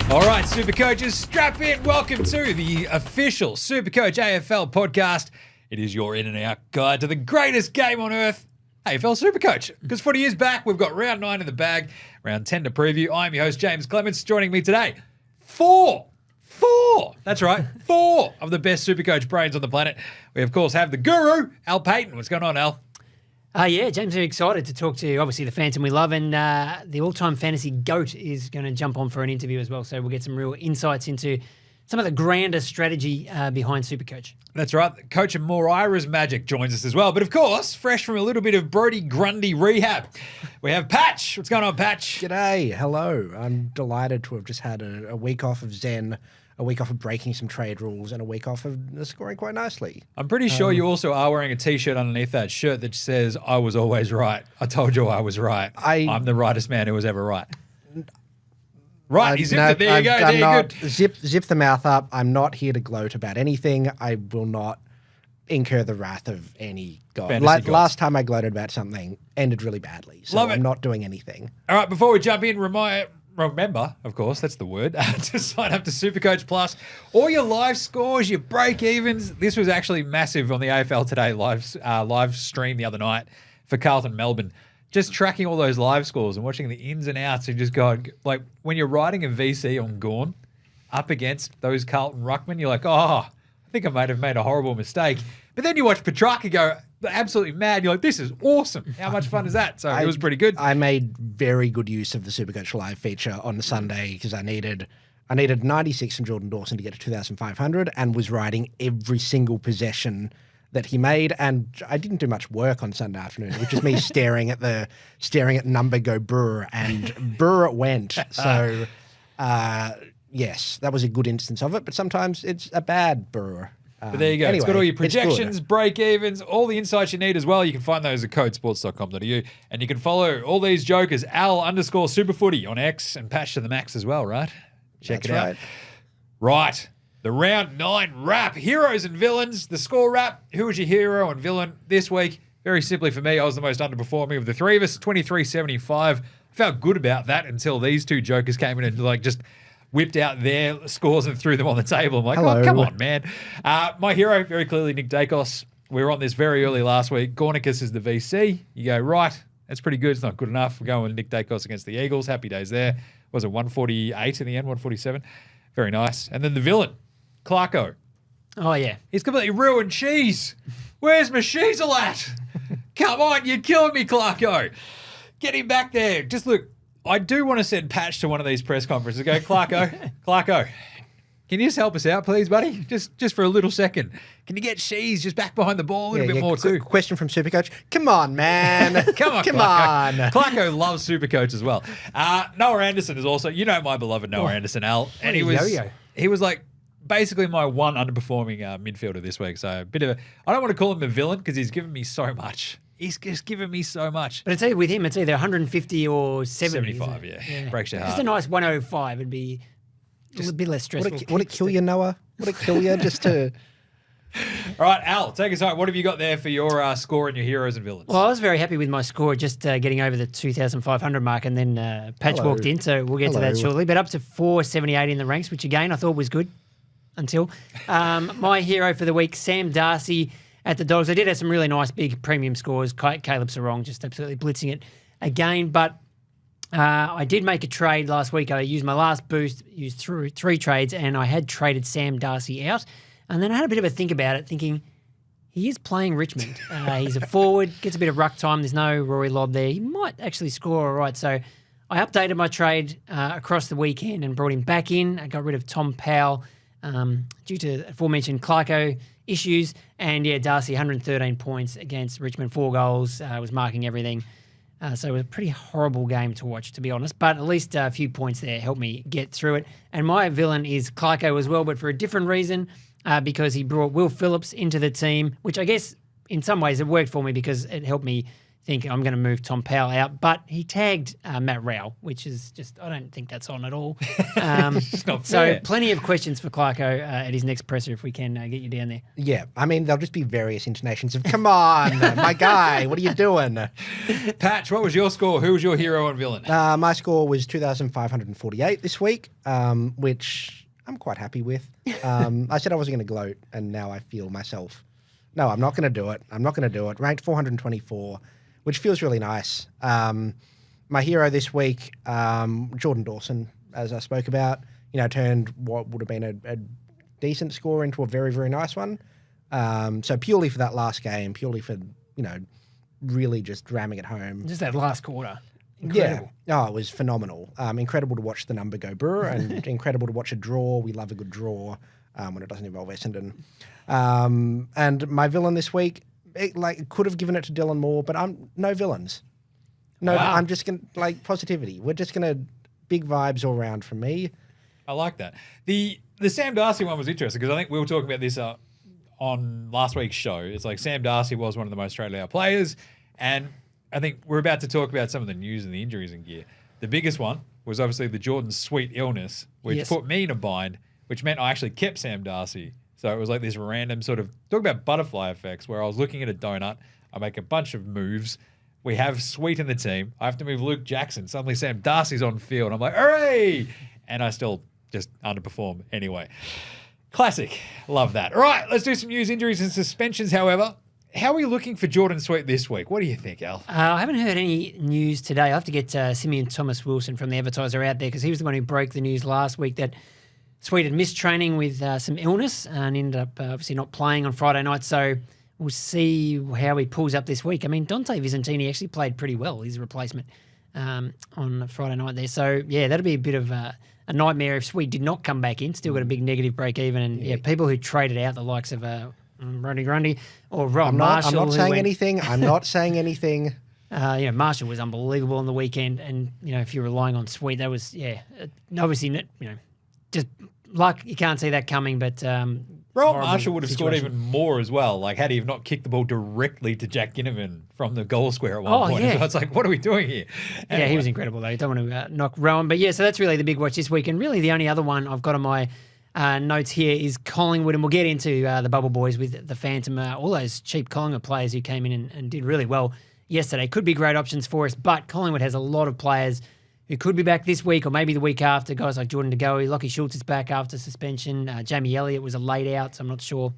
All right, SuperCoaches, strap in. Welcome to the official SuperCoach AFL Podcast. It is your in and out guide to the greatest game on earth, AFL SuperCoach. Because footy is back. We've got round 9 in the bag, round 10 to preview. I'm your host, Jaymz Clements. Joining me today, four, that's right, 4 of the best SuperCoach brains on the planet. We, of course, have the guru, Al Paton. What's going on, Al? Yeah, James, very excited to talk to, obviously, the Phantom we love, and the all-time fantasy GOAT is going to jump on for an interview as well, so we'll get some real insights into some of the grander strategy behind SuperCoach. That's right. Coach of Moreira's Magic joins us as well, but of course, fresh from a little bit of Brodie Grundy rehab, we have Patch. What's going on, Patch? G'day, hello. I'm delighted to have just had a week off of Zen, a week off of breaking some trade rules, and a week off of scoring quite nicely. I'm pretty sure you also are wearing a T-shirt underneath that shirt that says, I was always right. I told you I was right. I'm the rightest man who was ever right. Right, you zipped it. There you go. There you go. Zip the mouth up. I'm not here to gloat about anything. I will not incur the wrath of any god. Last time I gloated about something ended really badly, so I'm not doing anything. All right, before we jump in, remember, of course, that's the word, to sign up to SuperCoach Plus. All your live scores, your break-evens. This was actually massive on the AFL Today live stream the other night for Carlton Melbourne. Just tracking all those live scores and watching the ins and outs and just going, like, when you're riding a VC on Gorn up against those Carlton ruckmen, you're like, I think I might have made a horrible mistake. But then you watch Petrarca go absolutely mad. You're like, this is awesome. How much fun is that? So it was pretty good. I made very good use of the SuperCoach Live feature on Sunday because I needed 96 from Jordan Dawson to get to 2,500 and was riding every single possession that he made, and I didn't do much work on Sunday afternoon. It was just me staring at number go brr, and brr it went. So, yes, that was a good instance of it, but sometimes it's a bad brr. But there you go. Anyway, it's got all your projections, break-evens, all the insights you need as well. You can find those at codesports.com.au, and you can follow all these jokers, Al_Superfooty on X, and Patch to the Max as well, right? Check it out. Right. The round 9 wrap, heroes and villains, the score wrap. Who was your hero and villain this week? Very simply for me, I was the most underperforming of the three of us, 23.75. Felt good about that until these two jokers came in and just whipped out their scores and threw them on the table. I'm like, hello. Oh, come on, man. My hero, very clearly Nick Dacos. We were on this very early last week. Gornicus is the VC. You go, right, that's pretty good. It's not good enough. We're going with Nick Dacos against the Eagles. Happy days there. Was it 148 in the end, 147? Very nice. And then the villain, Clarko. Oh, yeah. He's completely ruined Cheese. Where's my Sheezel at? Come on, you're killing me, Clarko. Get him back there. Just look, I do want to send Patch to one of these press conferences. Go, Clarko, can you just help us out, please, buddy? Just for a little second. Can you get Sheez just back behind the ball a little bit more too? Question from SuperCoach. Come on, man. Come on. Clarko loves SuperCoach as well. Noah Anderson is also, my beloved Noah Anderson, Al. And he was like basically my one underperforming midfielder this week. So a bit of I don't want to call him a villain because he's given me so much. He's just given me so much. But with him, it's either 150 or 70. 75, yeah. Breaks your heart. Just a nice 105 would be a bit less stressful. Would it kill you, Noah? Would it kill you just to... All right, Al, take us home. What have you got there for your score and your heroes and villains? Well, I was very happy with my score, just getting over the 2,500 mark, and then Patch walked in, so we'll get to that shortly. But up to 478 in the ranks, which again I thought was good until. My hero for the week, Sam Darcy at the Dogs. I did have some really nice big premium scores. Caleb Sarong just absolutely blitzing it again, but I did make a trade last week. I used my last boost, used through 3 trades, and I had traded Sam Darcy out. And then I had a bit of a think about it, thinking he is playing Richmond. He's a forward, gets a bit of ruck time. There's no Rory Lobb there. He might actually score all right. So I updated my trade across the weekend and brought him back in. I got rid of Tom Powell due to aforementioned Clarko issues. And, Darcy, 113 points against Richmond, 4 goals, was marking everything. So it was a pretty horrible game to watch, to be honest. But at least a few points there helped me get through it. And my villain is Clarko as well, but for a different reason. Because he brought Will Phillips into the team, which I guess in some ways it worked for me because it helped me think I'm going to move Tom Powell out, but he tagged Matt Rowell, which is just, I don't think that's on at all. It's not So fair. plenty of questions for Clarko at his next presser if we can get you down there. Yeah, I mean, there'll just be various intonations of, come on, my guy, what are you doing? Patch, what was your score? Who was your hero and villain? My score was 2,548 this week, which I'm quite happy with. I said I wasn't going to gloat, and now I feel myself. No, I'm not going to do it. Ranked 424, which feels really nice. My hero this week, Jordan Dawson, as I spoke about, turned what would have been a decent score into a very, very nice one. So purely for that last game, purely for, really just ramming it home. Just that last quarter. Incredible. Yeah. Oh, it was phenomenal. Incredible to watch the number go Brewer and incredible to watch a draw. We love a good draw when it doesn't involve Essendon. And my villain this week, could have given it to Dylan Moore, but I'm no villains. No, Wow. I'm just going to, positivity. We're just going to, big vibes all around from me. I like that. The Sam Darcy one was interesting because I think we were talking about this on last week's show. It's like Sam Darcy was one of the most traded out players, and I think we're about to talk about some of the news and the injuries in gear. The biggest one was obviously the Jordan Sweet illness, which Yes. put me in a bind, which meant I actually kept Sam Darcy. So it was like this random sort of, talk about butterfly effects, where I was looking at a donut, I make a bunch of moves, we have Sweet in the team, I have to move Luke Jackson, suddenly Sam Darcy's on field, I'm like, hooray! And I still just underperform anyway. Classic. Love that. All right, let's do some news, injuries, and suspensions, however. How are we looking for Jordan Sweet this week? What do you think, Al? I haven't heard any news today. I'll have to get Simeon Thomas Wilson from the Advertiser out there because he was the one who broke the news last week that Sweet had missed training with some illness and ended up obviously not playing on Friday night. So we'll see how he pulls up this week. I mean, Dante Vicentini actually played pretty well, his replacement, on Friday night there. So, yeah, that'll be a bit of a nightmare if Sweet did not come back in. Still got a big negative break even. And, people who traded out the likes of Grundy Grundy or Ron Marshall. I'm not saying anything. I'm not saying anything. Marshall was unbelievable on the weekend. And, if you're relying on Sweet, that was, obviously, just luck. You can't see that coming, but Ron Marshall would have scored even more as well. Like, had he have not kicked the ball directly to Jack Ginnivan from the goal square at one point. Yeah. So it's like, what are we doing here? Anyway. Yeah, he was incredible, though. You don't want to knock Rowan. But, so that's really the big watch this week. And really the only other one I've got on my notes here is Collingwood. And we'll get into the Bubble Boys with the Phantom. All those cheap Collingwood players who came in and did really well yesterday could be great options for us. But Collingwood has a lot of players who could be back this week or maybe the week after. Guys like Jordan De Goey, Lockie Schultz is back after suspension. Jamie Elliott was a late out, so I'm not sure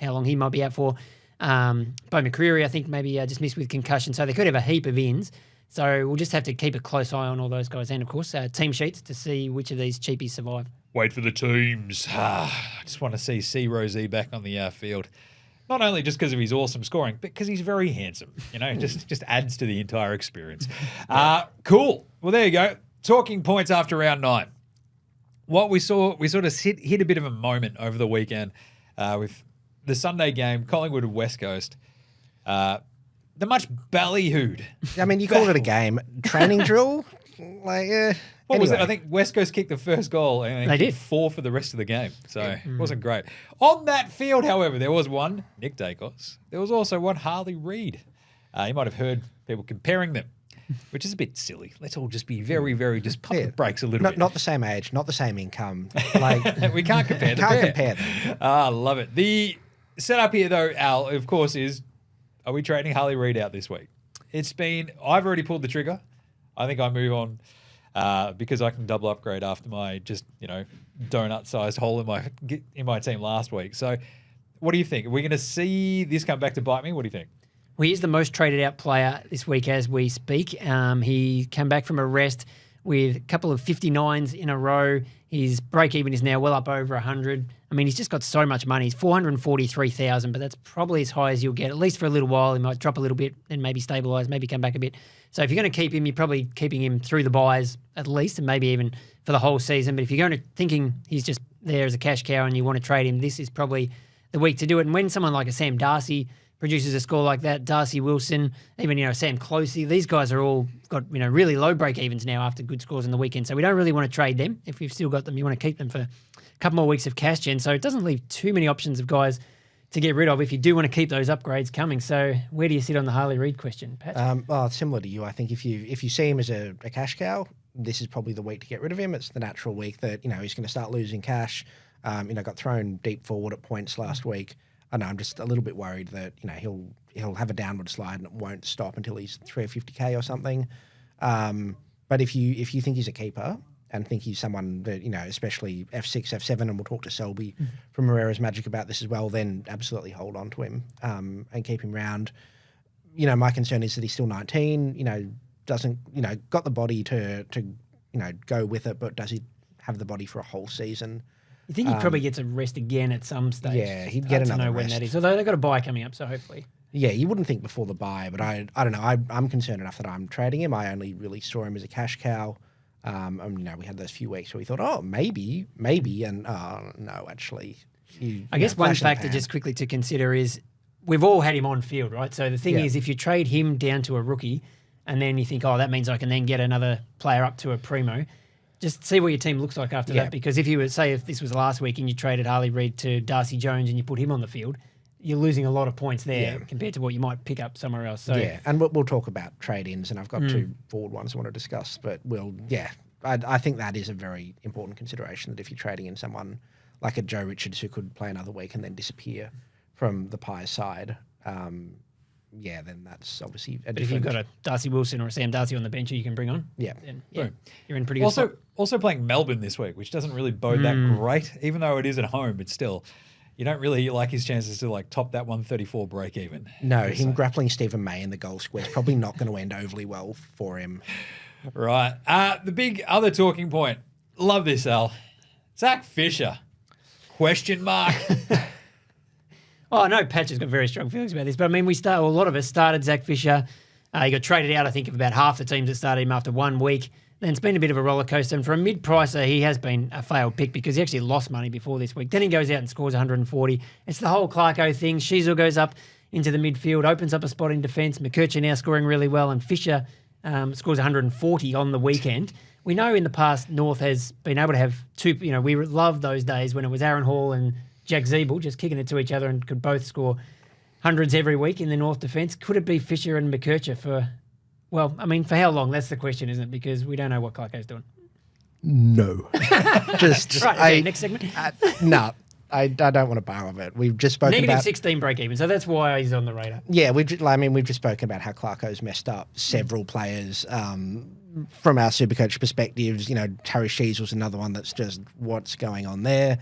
how long he might be out for. Bo McCreary, I think, maybe just missed with concussion. So they could have a heap of ins. So we'll just have to keep a close eye on all those guys. And, of course, team sheets to see which of these cheapies survive. Wait for the teams. I just want to see C. Rosie back on the field. Not only just because of his awesome scoring, but because he's very handsome. Just adds to the entire experience. Cool. Well, there you go. Talking points after round 9. What we saw, we sort of hit a bit of a moment over the weekend with the Sunday game, Collingwood and West Coast. The much ballyhooed. I mean, you call it a game. Training drill? What was it? I think West Coast kicked the first goal and They did. 4 for the rest of the game. So it wasn't great. On that field, however, there was one, Nick Dacos. There was also one, Harley Reid. You might have heard people comparing them, which is a bit silly. Let's all just be very, very, just pump the brakes a little bit. Not the same age, not the same income. We can't compare the Can't pair. compare them. I love it. The setup here, though, Al, of course, is are we trading Harley Reid out this week? I've already pulled the trigger. I think I move on because I can double upgrade after my donut-sized hole in my team last week. So what do you think? Are we going to see this come back to bite me? What do you think? Well, he's the most traded out player this week as we speak. He came back from a rest with a couple of 59s in a row. His break-even is now well up over 100. I mean, he's just got so much money. He's 443,000, but that's probably as high as you'll get, at least for a little while. He might drop a little bit, then maybe stabilise, maybe come back a bit. So if you're going to keep him, you're probably keeping him through the buys at least, and maybe even for the whole season. But if you're going to thinking he's just there as a cash cow and you want to trade him, this is probably the week to do it. And when someone like a Sam Darcy produces a score like that, Darcy Wilson, even, Sam Closey, these guys are all got, really low break-evens now after good scores in the weekend. So we don't really want to trade them. If you've still got them, you want to keep them for a couple more weeks of cash gen. So it doesn't leave too many options of guys to get rid of if you do want to keep those upgrades coming. So where do you sit on the Harley Reid question, Pat? Well, similar to you. I think if you see him as a cash cow, this is probably the week to get rid of him. It's the natural week that, he's going to start losing cash. Got thrown deep forward at points last week. I know I'm just a little bit worried that, he'll have a downward slide and it won't stop until he's 350K or something. But if you think he's a keeper and think he's someone that, especially F6, F7, and we'll talk to Selby from Moreira's Magic about this as well, then absolutely hold on to him and keep him round. My concern is that he's still 19, doesn't, got the body to go with it, but does he have the body for a whole season? You think he probably gets a rest again at some stage? Yeah, he'd get another know rest. When that is. Although they've got a bye coming up, so hopefully. Yeah, you wouldn't think before the bye, but I don't know. I'm concerned enough that I'm trading him. I only really saw him as a cash cow. We had those few weeks where we thought, oh, maybe, and no, actually. I guess one factor just quickly to consider is we've all had him on field, right? So the thing is, if you trade him down to a rookie and then you think, oh, that means I can then get another player up to a primo, just see what your team looks like after that. Because if you were, say, if this was last week and you traded Harley Reid to Darcy Jones and you put him on the field, you're losing a lot of points there compared to what you might pick up somewhere else. So and we'll talk about trade-ins, and I've got two forward ones I want to discuss, but I think that is a very important consideration, that if you're trading in someone like a Joe Richards who could play another week and then disappear from the Pies side, then that's obviously a different... But if you've got a Darcy Wilson or a Sam Darcy on the bench who you can bring on, then you're in pretty good spot. Also playing Melbourne this week, which doesn't really bode that great, even though it is at home, but still... You don't really like his chances to top that 134 break even. No, him grappling Stephen May in the goal square is probably not going to end overly well for him. Right. The big other talking point. Love this, Al. Zach Fisher. Question mark. Oh, I know Patch has got very strong feelings about this, but I mean, a lot of us started Zach Fisher. He got traded out, I think, of about half the teams that started him after 1 week. Then it's been a bit of a roller coaster, and for a mid-pricer, he has been a failed pick because he actually lost money before this week. Then he goes out and scores 140. It's the whole Clarko thing. Sheezel goes up into the midfield, opens up a spot in defence. McKercher now scoring really well, and Fisher scores 140 on the weekend. We know in the past North has been able to have two. We loved those days when it was Aaron Hall and Jack Zeeble just kicking it to each other and could both score hundreds every week in the North defence. Could it be Fisher and McKercher for... Well, I mean, for how long? That's the question, isn't it? Because we don't know what Clarko's doing. No. just right, okay, next segment. No, I don't want to borrow of it. We've just spoken Negative about... 16 break even, so that's why he's on the radar. Yeah, we've just spoken about how Clarko's messed up several players from our SuperCoach perspectives. Terry Sheezel's another one that's just what's going on there.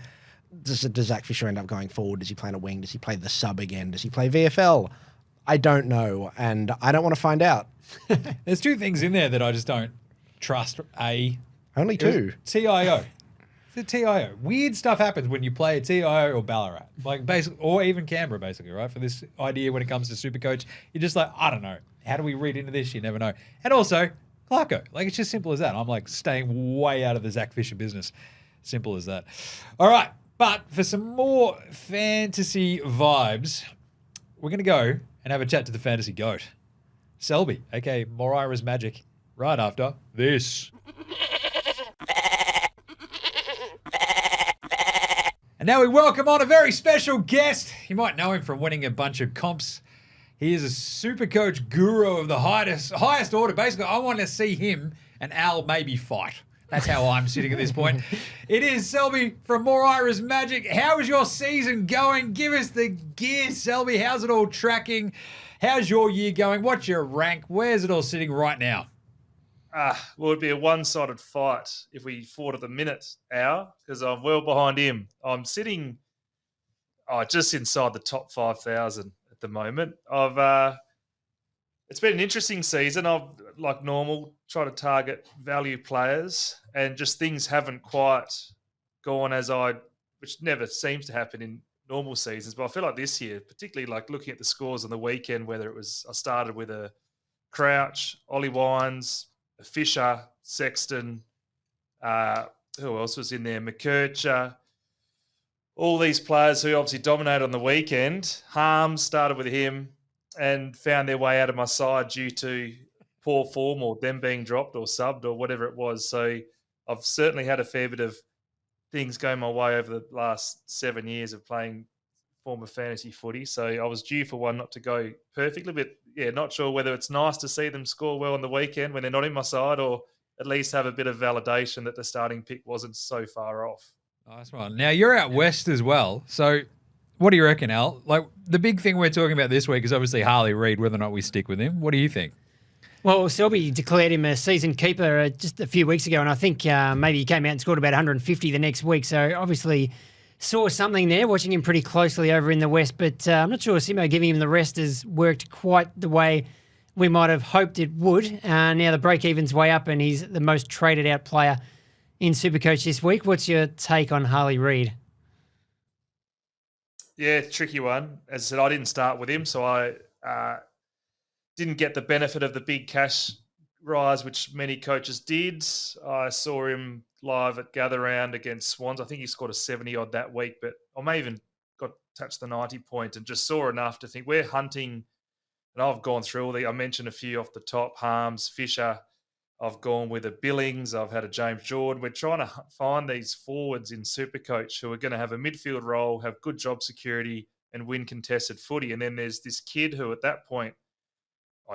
Does Zach Fisher end up going forward? Does he play on a wing? Does he play the sub again? Does he play VFL? I don't know, and I don't want to find out. There's two things in there that I just don't trust. Only two. TIO. It's a TIO. Weird stuff happens when you play a TIO or Ballarat, or even Canberra, basically, right? For this idea when it comes to SuperCoach, you're just like, I don't know. How do we read into this? You never know. And also, Clarko. It's just simple as that. I'm staying way out of the Zach Fisher business. Simple as that. All right, but for some more fantasy vibes, we're going to go and have a chat to the fantasy goat, Selby, aka Moreira's Magic, right after this. And now we welcome on a very special guest. You might know him from winning a bunch of comps. He is a SuperCoach guru of the highest order. Basically, I want to see him and Al maybe fight. That's how I'm sitting at this point. It is Selby from Moreira's Magic. How is your season going? Give us the gear, Selby. How's it all tracking? How's your year going? What's your rank? Where's it all sitting right now? Well, it'd be a one-sided fight if we fought at the minute, Al, because I'm well behind him. I'm sitting just inside the top 5,000 at the moment. It's been an interesting season. I've, like normal, tried to target value players, and just things haven't quite gone which never seems to happen in normal seasons. But I feel like this year, particularly looking at the scores on the weekend, whether it was I started with a Crouch, Ollie Wines, a Fisher, Sexton, who else was in there? McKercher. All these players who obviously dominated on the weekend. Harms started with him and found their way out of my side due to poor form or them being dropped or subbed or whatever it was. So I've certainly had a fair bit of things going my way over the last 7 years of playing form of fantasy footy. So I was due for one not to go perfectly, but yeah, not sure whether it's nice to see them score well on the weekend when they're not in my side, or at least have a bit of validation that the starting pick wasn't so far off. Nice one. Now, you're out west as well. So what do you reckon, Al? Like, the big thing we're talking about this week is obviously Harley Reid, whether or not we stick with him. What do you think? Well, Selby declared him a season keeper just a few weeks ago, and I think maybe he came out and scored about 150 the next week. So obviously saw something there, watching him pretty closely over in the West. But I'm not sure Simo giving him the rest has worked quite the way we might have hoped it would. Now the break-even's way up, and he's the most traded out player in SuperCoach this week. What's your take on Harley Reid? Yeah, tricky one. As I said, I didn't start with him, so I didn't get the benefit of the big cash rise, which many coaches did. I saw him live at Gather Round against Swans. I think he scored a 70-odd that week, but I may even got touched the 90 point and just saw enough to think we're hunting. And I've gone through all I mentioned a few off the top, Harms, Fisher. I've gone with a Billings. I've had a James Jordan. We're trying to find these forwards in SuperCoach who are going to have a midfield role, have good job security, and win contested footy. And then there's this kid who at that point,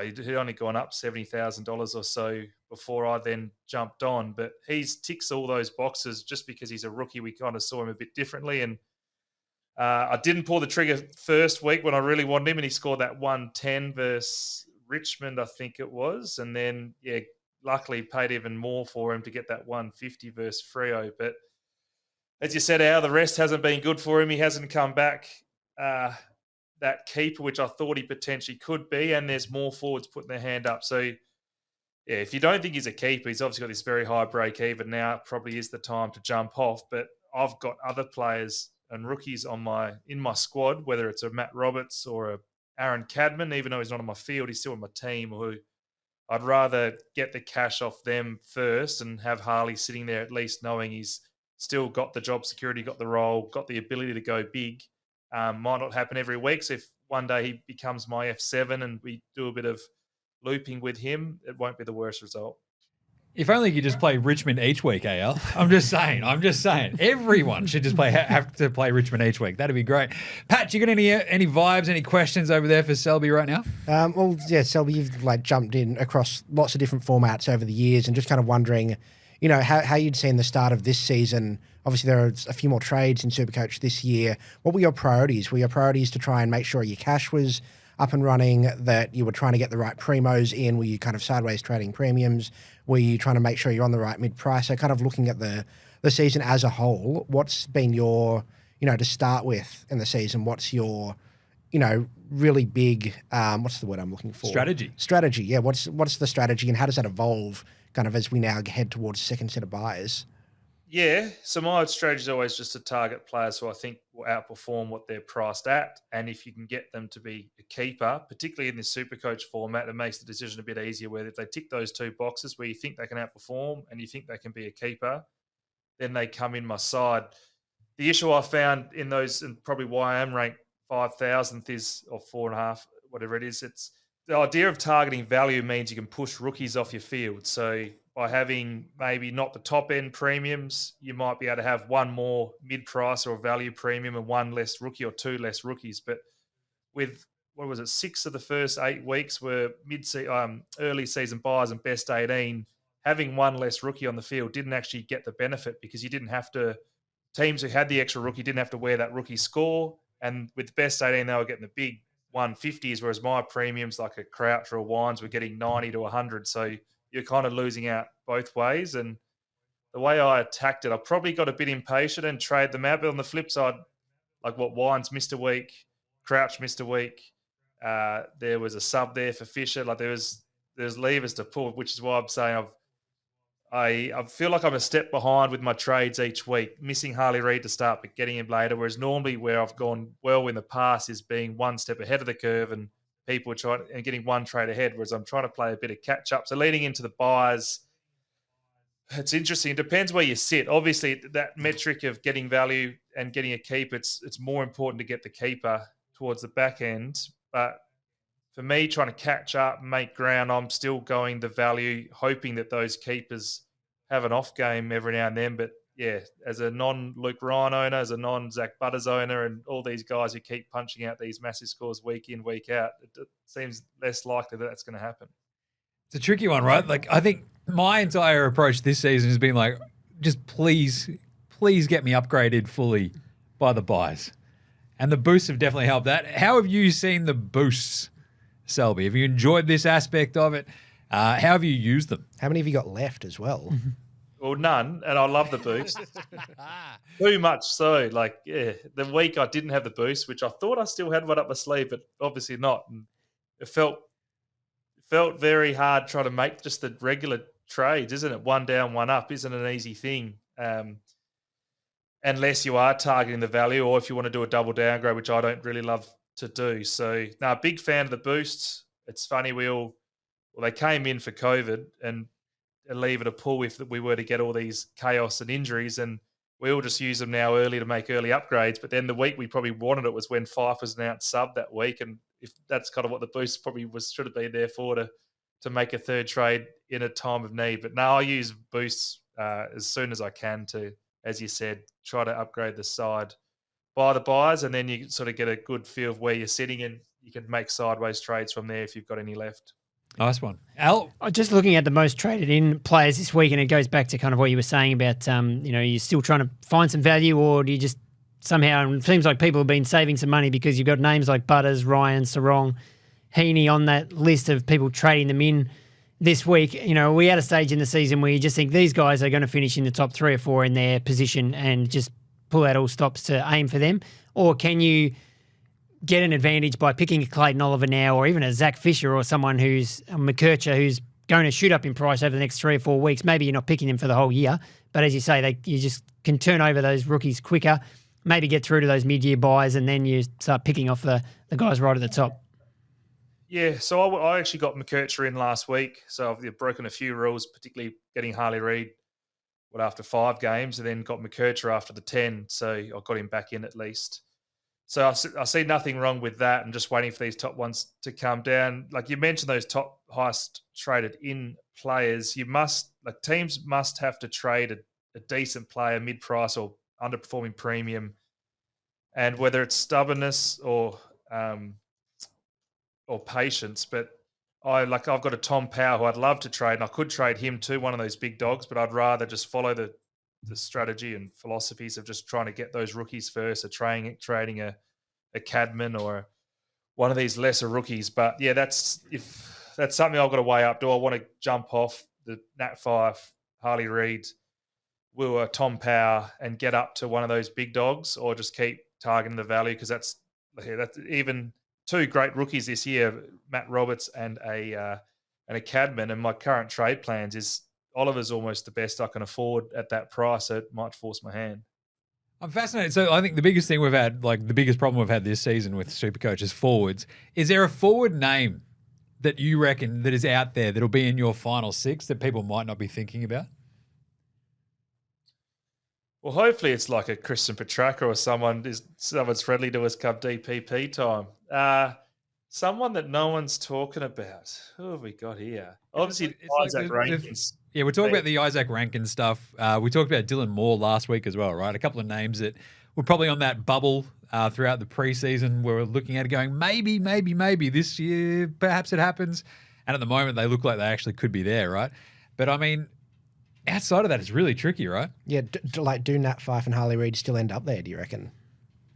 he'd only gone up $70,000 or so before I then jumped on. But he ticks all those boxes just because he's a rookie. We kind of saw him a bit differently. And I didn't pull the trigger first week when I really wanted him, and he scored that 110 versus Richmond, I think it was. And then, yeah, luckily paid even more for him to get that 150 versus Freo. But as you said, Al, the rest hasn't been good for him. He hasn't come back that keeper, which I thought he potentially could be, and there's more forwards putting their hand up. So, yeah, if you don't think he's a keeper, he's obviously got this very high break even now. It probably is the time to jump off. But I've got other players and rookies in my squad, whether it's a Matt Roberts or a Aaron Cadman, even though he's not on my field, he's still on my team, who I'd rather get the cash off them first and have Harley sitting there at least knowing he's still got the job security, got the role, got the ability to go big. Might not happen every week. So if one day he becomes my F7 and we do a bit of looping with him, it won't be the worst result. If only you could just play Richmond each week, AL. I'm just saying. Everyone should just have to play Richmond each week. That'd be great. Pat, you got any vibes, any questions over there for Selby right now? Well, yeah, Selby, you've jumped in across lots of different formats over the years, and just kind of wondering, how you'd seen the start of this season. Obviously, there are a few more trades in SuperCoach this year. What were your priorities? Were your priorities to try and make sure your cash was up and running, that you were trying to get the right primos in? Were you kind of sideways trading premiums? Were you trying to make sure you're on the right mid-price? So kind of looking at the season as a whole, what's been your, to start with in the season, what's your, really big, what's the word I'm looking for? Strategy, yeah. What's the strategy, and how does that evolve kind of as we now head towards the second set of buyers? Yeah, so my strategy is always just to target players who I think will outperform what they're priced at. And if you can get them to be a keeper, particularly in this SuperCoach format, it makes the decision a bit easier, where if they tick those two boxes where you think they can outperform and you think they can be a keeper, then they come in my side. The issue I found in those, and probably why I am ranked 5,000th is, or 4.5, whatever it is, it's the idea of targeting value means you can push rookies off your field. So by having maybe not the top end premiums, you might be able to have one more mid-price or value premium and one less rookie or two less rookies. But with, 6 of the first 8 weeks were early season buys and best 18, having one less rookie on the field didn't actually get the benefit, because you didn't have to, teams who had the extra rookie didn't have to wear that rookie score. And with best 18, they were getting the big 150s, whereas my premiums like a Crouch or a Wines were getting 90 to 100. So you're kind of losing out both ways. And the way I attacked it, I probably got a bit impatient and trade them out. But on the flip side, like what Wines missed a week, Crouch missed a week. There was a sub there for Fisher. Like there's levers to pull, which is why I'm saying I feel like I'm a step behind with my trades each week, missing Harley Reid to start, but getting him later. Whereas normally where I've gone well in the past is being one step ahead of the curve, and people are trying and getting one trade ahead, whereas I'm trying to play a bit of catch up. So leading into the buys, it's interesting. It depends where you sit. Obviously, that metric of getting value and getting a keeper, it's more important to get the keeper towards the back end. But for me, trying to catch up, make ground, I'm still going the value, hoping that those keepers have an off game every now and then. But as a non-Luke Ryan owner, as a non-Zach Butters owner, and all these guys who keep punching out these massive scores week in, week out, it seems less likely that that's going to happen. It's a tricky one, right? Like, I think my entire approach this season has been like, just please get me upgraded fully by the buys. And the boosts have definitely helped that. How have you seen the boosts, Selby? Have you enjoyed this aspect of it? How have you used them? How many have you got left as well? Well, none, and I love the boost. Too much so. Like, the week I didn't have the boost, which I thought I still had one up my sleeve, but obviously not. And it felt very hard trying to make just the regular trades, isn't it? One down, one up isn't an easy thing. Unless you are targeting the value, or if you want to do a double downgrade, which I don't really love to do. So, no, big fan of the boosts. It's funny, they came in for COVID and leave it a pull if we were to get all these chaos and injuries, and we all just use them now early to make early upgrades. But then the week we probably wanted it was when Fyfe was announced sub that week, and if that's kind of what the boost probably should have been there for, to make a third trade in a time of need. But now I use boosts as soon as I can to, as you said, try to upgrade the side by the buys, and then you sort of get a good feel of where you're sitting, and you can make sideways trades from there if you've got any left. Nice one. Al? Just looking at the most traded in players this week, and it goes back to kind of what you were saying about, you're still trying to find some value, or do you just somehow, it seems like people have been saving some money because you've got names like Butters, Ryan, Sarong, Heaney on that list of people trading them in this week. We at a stage in the season where you just think these guys are going to finish in the top 3 or 4 in their position and just pull out all stops to aim for them? Or can you get an advantage by picking a Clayton Oliver now, or even a Zach Fisher, or someone who's a McKercher who's going to shoot up in price over the next 3 or 4 weeks? Maybe you're not picking them for the whole year, but as you say, you just can turn over those rookies quicker, maybe get through to those mid-year buys, and then you start picking off the guys right at the top. Yeah, so I actually got McKercher in last week, so I've broken a few rules, particularly getting Harley Reid after 5 games, and then got McKercher after the 10, so I got him back in at least. So I see nothing wrong with that. I'm just waiting for these top ones to come down. Like you mentioned, those top highest traded in players, teams must have to trade a decent player mid-price or underperforming premium, and whether it's stubbornness or patience. But I've got a Tom Powell who I'd love to trade, and I could trade him too, one of those big dogs, but I'd rather just follow the strategy and philosophies of just trying to get those rookies first, or trading a Cadman or one of these lesser rookies. But yeah, that's something I've got to weigh up. Do I want to jump off the Nat Fyfe, Harley Reid, Tom Powell and get up to one of those big dogs, or just keep targeting the value? Because that's even 2 great rookies this year, Matt Roberts and a Cadman. And my current trade plans is Oliver's almost the best I can afford at that price, so it might force my hand. I'm fascinated. So I think the biggest thing we've had, the biggest problem we've had this season with SuperCoach is forwards. Is there a forward name that you reckon that is out there that'll be in your final 6 that people might not be thinking about? Well, hopefully it's like a Christian Petrarca or someone's friendly to us come DPP time. Someone that no one's talking about. Who have we got here? Obviously, Isaac Rankins. Yeah, we're talking about the Isaac Rankin stuff. We talked about Dylan Moore last week as well, right? A couple of names that were probably on that bubble throughout the preseason. We're looking at it going, maybe this year, perhaps it happens. And at the moment, they look like they actually could be there, right? But I mean, outside of that, it's really tricky, right? Yeah, do Nat Fyfe and Harley Reid still end up there, do you reckon?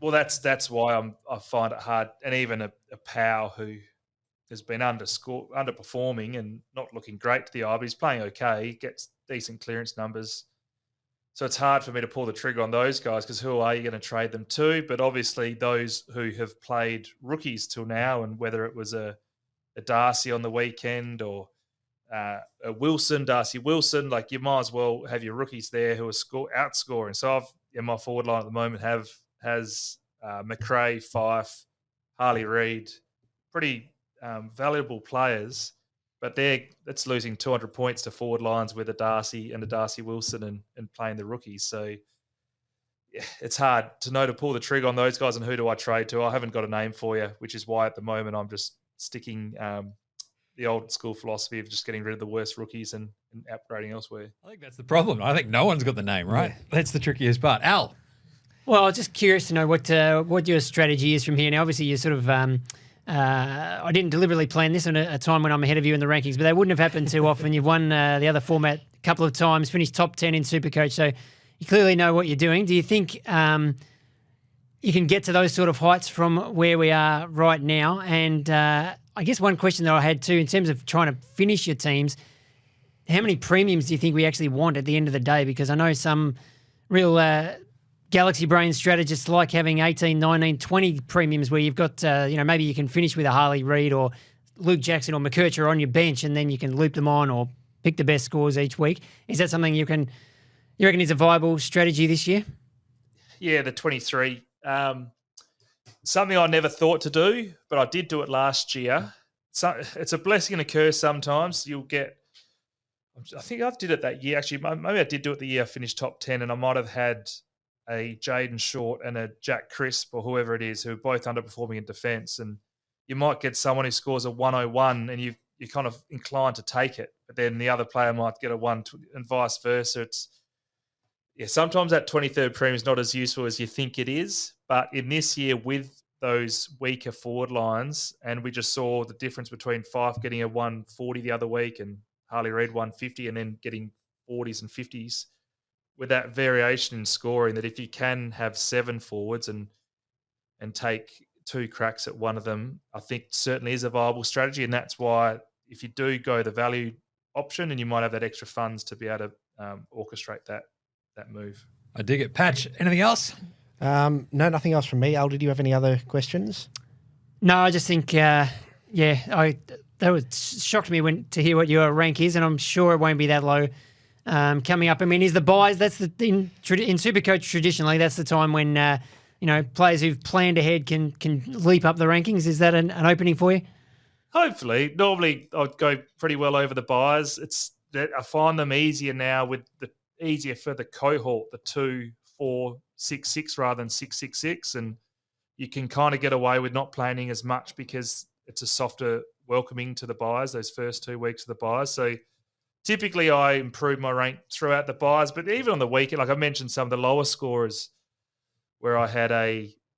Well, that's why I find it hard. And even a Powell who has been underperforming and not looking great to the eye, but he's playing okay, gets decent clearance numbers. So it's hard for me to pull the trigger on those guys, because who are you going to trade them to? But obviously those who have played rookies till now, and whether it was a Darcy on the weekend or a Darcy Wilson, you might as well have your rookies there who are outscoring. So my forward line at the moment has McRae, Fyfe, Harley Reid, pretty valuable players, but that's losing 200 points to forward lines with a Darcy and a Darcy Wilson and playing the rookies. So yeah, it's hard to pull the trigger on those guys and who do I trade to. I haven't got a name for you, which is why at the moment I'm just sticking the old school philosophy of just getting rid of the worst rookies and upgrading elsewhere. I think that's the problem. I think no one's got the name right. Yeah. That's the trickiest part. Al. Well, just curious to know what your strategy is from here. Now, obviously, you sort of I didn't deliberately plan this at a time when I'm ahead of you in the rankings, but they wouldn't have happened too often. You've won the other format a couple of times, finished top 10 in SuperCoach, so you clearly know what you're doing. Do you think you can get to those sort of heights from where we are right now? And I guess one question that I had too, in terms of trying to finish your teams, how many premiums do you think we actually want at the end of the day? Because I know some real galaxy brain strategists like having 18, 19, 20 premiums where you've got, maybe you can finish with a Harley Reid or Luke Jackson or McKercher on your bench, and then you can loop them on or pick the best scores each week. Is that something you reckon is a viable strategy this year? Yeah, the 23. Something I never thought to do, but I did do it last year. So it's a blessing and a curse sometimes. You'll get, I think I did it that year. Actually, maybe I did do it the year I finished top 10, and I might have had a Jaden Short and a Jack Crisp or whoever it is who are both underperforming in defence. And you might get someone who scores a 101 and you're kind of inclined to take it, but then the other player might get a 1 and vice versa. Sometimes that 23rd premium is not as useful as you think it is. But in this year, with those weaker forward lines, and we just saw the difference between Fyfe getting a 140 the other week and Harley Reid 150 and then getting 40s and 50s, with that variation in scoring, that if you can have 7 forwards and take 2 cracks at one of them, I think certainly is a viable strategy. And that's why if you do go the value option, and you might have that extra funds to be able to orchestrate that move. I dig it. Patch, anything else? No, nothing else from me. Al, did you have any other questions? No, I just think, that shocked me to hear what your rank is, and I'm sure it won't be that low coming up. I mean, is the buys, that's in SuperCoach traditionally, that's the time when, players who've planned ahead can leap up the rankings. Is that an opening for you? Hopefully. Normally, I'd go pretty well over the buys. It's that I find them easier now easier for the cohort, the 2, 4, 6, 6 rather than 6, 6, 6, and you can kind of get away with not planning as much because it's a softer welcoming to the buys those first 2 weeks of the buys. So typically I improve my rank throughout the buys, but even on the weekend, like I mentioned, some of the lower scorers where I had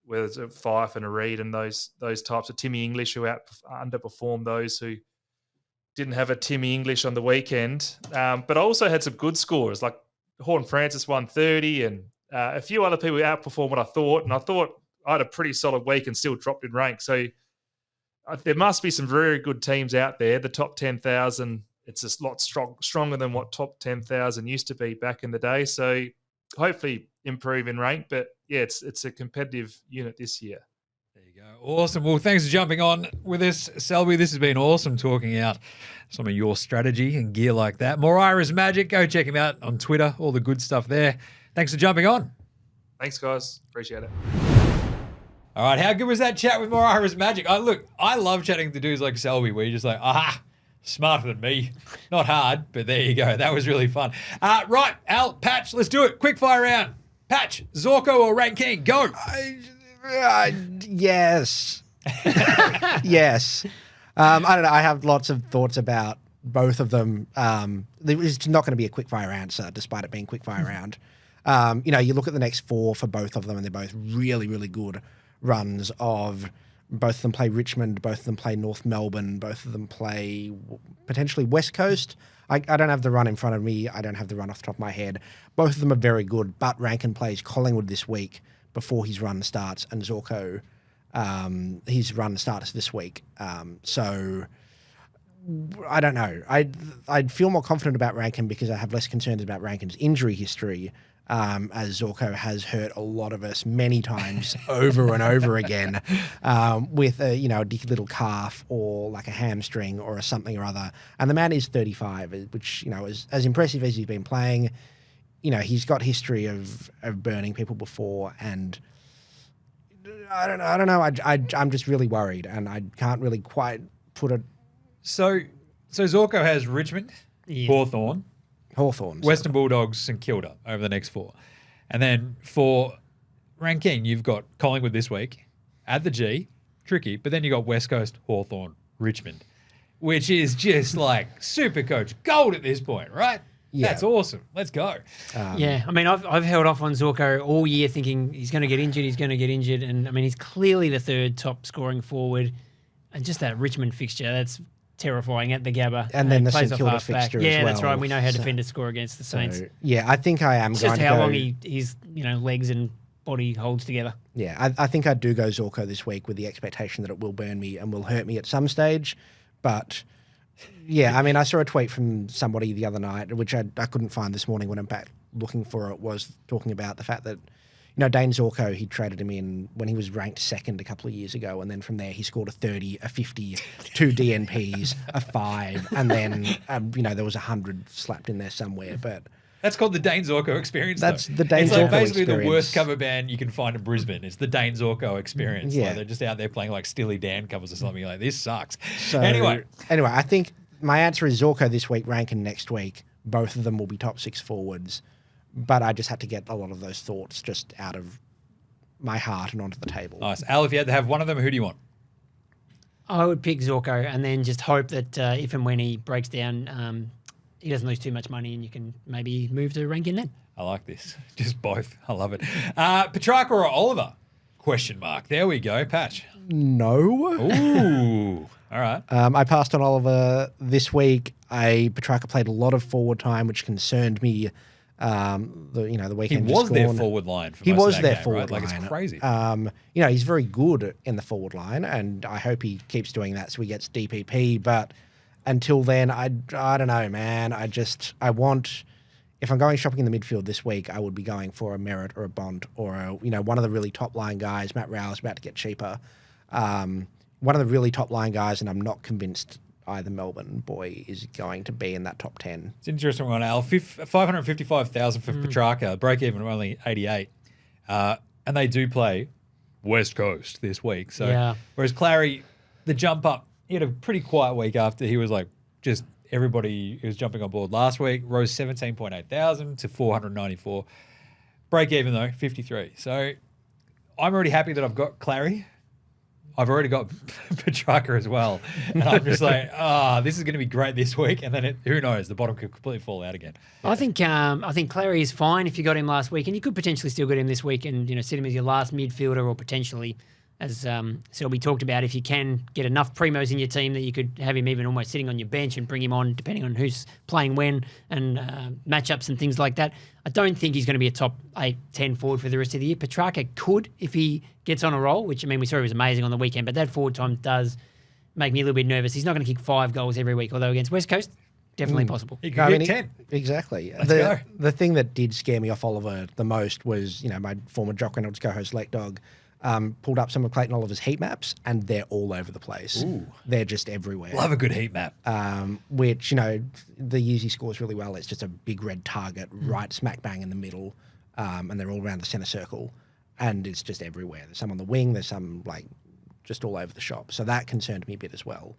whether it's a Fyfe and a Reid and those types of Timmy English who underperformed those who didn't have a Timmy English on the weekend. But I also had some good scores like Horton Francis 130 and a few other people outperformed what I thought. And I thought I had a pretty solid week and still dropped in rank. So there must be some very good teams out there. The top 10,000, it's a lot stronger than what top 10,000 used to be back in the day. So hopefully improve in rank. But yeah, it's a competitive unit this year. There you go. Awesome. Well, thanks for jumping on with us, Selby. This has been awesome talking out some of your strategy and gear like that. Moreira's Magic. Go check him out on Twitter. All the good stuff there. Thanks for jumping on. Thanks, guys. Appreciate it. All right. How good was that chat with Moreira's Magic? I love chatting to dudes like Selby where you're just like, smarter than me. Not hard, but there you go. That was really fun. Right, Al, Patch, let's do it. Quick fire round. Patch, Zorko or Ranking? Go. Yes. Yes. I don't know. I have lots of thoughts about both of them. It's not going to be a quickfire answer, despite it being quickfire round. You look at the next 4 for both of them, and they're both really, really good runs of. Both of them play Richmond. Both of them play North Melbourne. Both of them play potentially West Coast. I don't have the run in front of me. I don't have the run off the top of my head. Both of them are very good, but Rankin plays Collingwood this week before his run starts, and Zorko, his run starts this week. So I don't know. I'd feel more confident about Rankin because I have less concerns about Rankin's injury history, as Zorko has hurt a lot of us many times over and over again with a dicky little calf or like a hamstring or a something or other. And the man is 35, which is as impressive as he's been playing. He's got history of burning people before, and I don't know. I'm just really worried, and I can't really quite put it. So Zorko has Richmond, Hawthorn, Western Bulldogs, St Kilda over the next 4. And then for Ranking, you've got Collingwood this week at the G, tricky, but then you got West Coast, Hawthorn, Richmond. which is just like SuperCoach gold at this point, right? Yeah. That's awesome. Let's go. Yeah, I mean, I've held off on Zorko all year thinking he's going to get injured. And, I mean, he's clearly the third top scoring forward. And just that Richmond fixture, that's terrifying at the Gabba. And then the plays St off Kilda halfback. fixture as Yeah, well. that's right. We know how defenders score against the Saints. Yeah, I think I am It's going just to how go... long his legs and body holds together. Yeah, I think I do go Zorko this week with the expectation that it will burn me and will hurt me at some stage. But... yeah, I mean, I saw a tweet from somebody the other night, which I couldn't find this morning when I'm back looking for it, was talking about the fact that, Dayne Zorko, he traded him in when he was ranked second a couple of years ago, and then from there he scored a 30, a 50, 2 DNPs, a 5, and then, there was 100 slapped in there somewhere, but... That's called the Dayne Zorko experience. That's though. the Dayne It's Zorko like basically experience. the worst cover band you can find in Brisbane. It's the Dayne Zorko experience. Yeah. Like they're just out there playing like Steely Dan covers or something. Like, this sucks. So, anyway, I think my answer is Zorko this week, Rankin next week. Both of them will be top 6 forwards, but I just had to get a lot of those thoughts just out of my heart and onto the table. nice. Al, if you had to have one of them, who do you want? I would pick Zorko and then just hope that if and when he breaks down, he doesn't lose too much money and you can maybe move to Rankin then. I like this. Just both. I love it. Petrarca or Oliver? Question mark. There we go. Patch. No. Ooh. All right. I passed on Oliver this week. Petrarca played a lot of forward time, which concerned me. The He weekend was just their gone. forward line for He most was of that their game, forward right? line. Like, it's crazy. He's very good in the forward line, and I hope he keeps doing that so he gets DPP. But until then, I don't know, man. If I'm going shopping in the midfield this week, I would be going for a Merritt or a Bond or one of the really top line guys. Matt Rowell's about to get cheaper. One of the really top line guys, and I'm not convinced either Melbourne boy is going to be in that top 10. It's an interesting one, Al. 555,000 for Petrarca, break even of only 88. And they do play West Coast this week. So Yeah. Whereas Clary, the jump up, he had a pretty quiet week after he was like just everybody who was jumping on board last week, rose 17.8 thousand to 494. Break even though, 53. So I'm already happy that I've got Clary. I've already got Petrarca as well. And I'm just like, this is going to be great this week. And then who knows, the bottom could completely fall out again. I think Clary is fine if you got him last week, and you could potentially still get him this week and sit him as your last midfielder, or potentially, as Selby talked about, if you can get enough primos in your team that you could have him even almost sitting on your bench and bring him on depending on who's playing when and matchups and things like that. I don't think he's going to be a top 8, 10 forward for the rest of the year. Petrarca could if he gets on a roll, which, we saw he was amazing on the weekend, but that forward time does make me a little bit nervous. He's not going to kick 5 goals every week, although against West Coast, definitely possible. He could get 10. Exactly. Let's go. The thing that did scare me off Oliver the most was, my former Jock Reynolds co-host, Lake Dog, pulled up some of Clayton Oliver's heat maps, and they're all over the place. Ooh. They're just everywhere. Love a good heat map. Which, the Yeezy scores really well. It's just a big red target right smack bang in the middle, and they're all around the centre circle, and it's just everywhere. There's some on the wing, there's some, just all over the shop. So that concerned me a bit as well.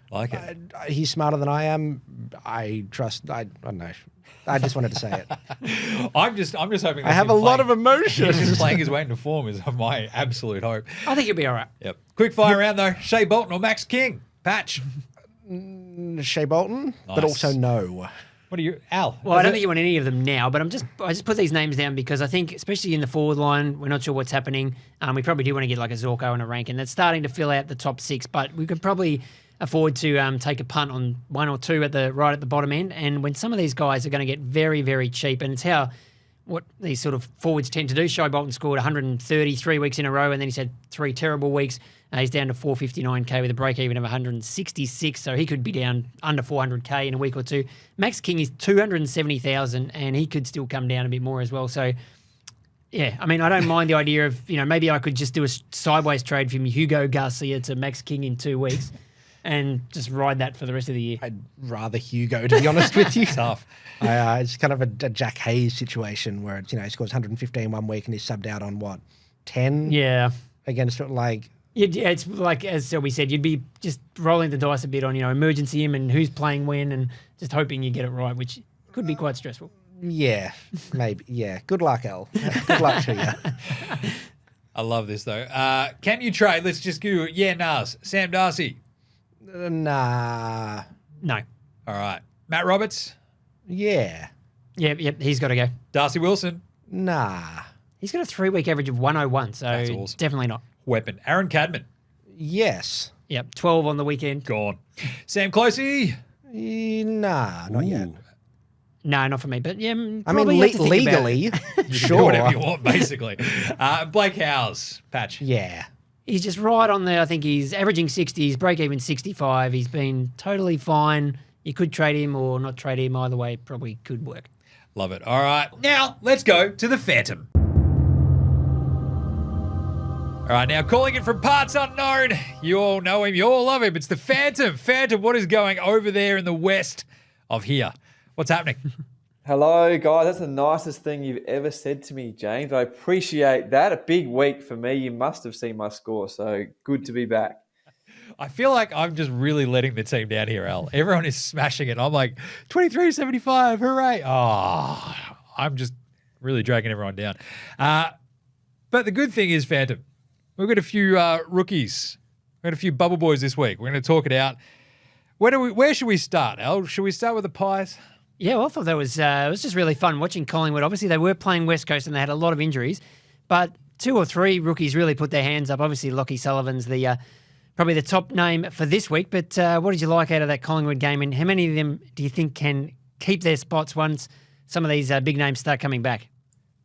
Like it. He's smarter than I am. I don't know. I just wanted to say it. I'm just hoping that I have a lot of emotion. He's just playing his way into form is my absolute hope. I think he'll be all right. Yep. Quick fire round though. Shea Bolton or Max King? Patch. But Nice. also no. What are you, Al? Well, I don't think you want any of them now, but I just put these names down because I think, especially in the forward line, we're not sure what's happening. We probably do want to get like a Zorko and a Rankin. That's starting to fill out the top 6, but we could probably afford to take a punt on 1 or 2 right at the bottom end. And when some of these guys are going to get very, very cheap, and it's what these sort of forwards tend to do. Shai Bolton scored 133 weeks in a row, and then he's had 3 terrible weeks. He's down to 459k with a break-even of 166, so he could be down under 400k in a week or 2. Max King is 270,000, and he could still come down a bit more as well. So, yeah, I don't mind the idea of, maybe I could just do a sideways trade from Hugo Garcia to Max King in 2 weeks and just ride that for the rest of the year. I'd rather Hugo, to be honest with you. Tough. It's kind of a Jack Hayes situation where it's, he scores 115 one week and he's subbed out on 10? Yeah. Against Yeah, it's like, as we said, you'd be just rolling the dice a bit on, emergency him and who's playing when and just hoping you get it right, which could be quite stressful. Yeah, maybe. Yeah. Good luck, Al. Good luck to you. I love this though. Can you trade? Let's just go. Yeah, Nas. Sam Darcy. Nah. No. All right. Matt Roberts, Yeah. Yep, he's got to go. Darcy Wilson, Nah. He's got a 3-week average of 101, so That's awesome. definitely not. weapon. Aaron Cadman, Yes. Yep, 12 on the weekend. gone. Sam Closey, Nah, not yet. No, not for me, but yeah, I mean, probably have to think about it. legally, you can sure. do whatever you want, basically. Blake Howes, Patch. Yeah. He's just right on there. I think he's averaging 60. He's break even 65. He's been totally fine. You could trade him or not trade him. Either way, probably could work. Love it. All right. Now, let's go to the Phantom. All right, now calling in from parts unknown. You all know him. You all love him. It's the Phantom. Phantom, what is going over there in the west of here? What's happening? Hello, guys. That's the nicest thing you've ever said to me, James. I appreciate that. A big week for me. You must have seen my score, so good to be back. I feel like I'm just really letting the team down here, Al. Everyone is smashing it. I'm like, 23-75, hooray. Oh, I'm just really dragging everyone down. But the good thing is, Phantom, we've got a few rookies. We've got a few bubble boys this week. We're going to talk it out. Where should we start, Al? Should we start with the Pies? Yeah, well, I thought that was it was just really fun watching Collingwood. Obviously, they were playing West Coast and they had a lot of injuries, but 2 or 3 rookies really put their hands up. Obviously, Lachie Sullivan's the probably the top name for this week. But what did you like out of that Collingwood game, and how many of them do you think can keep their spots once some of these big names start coming back?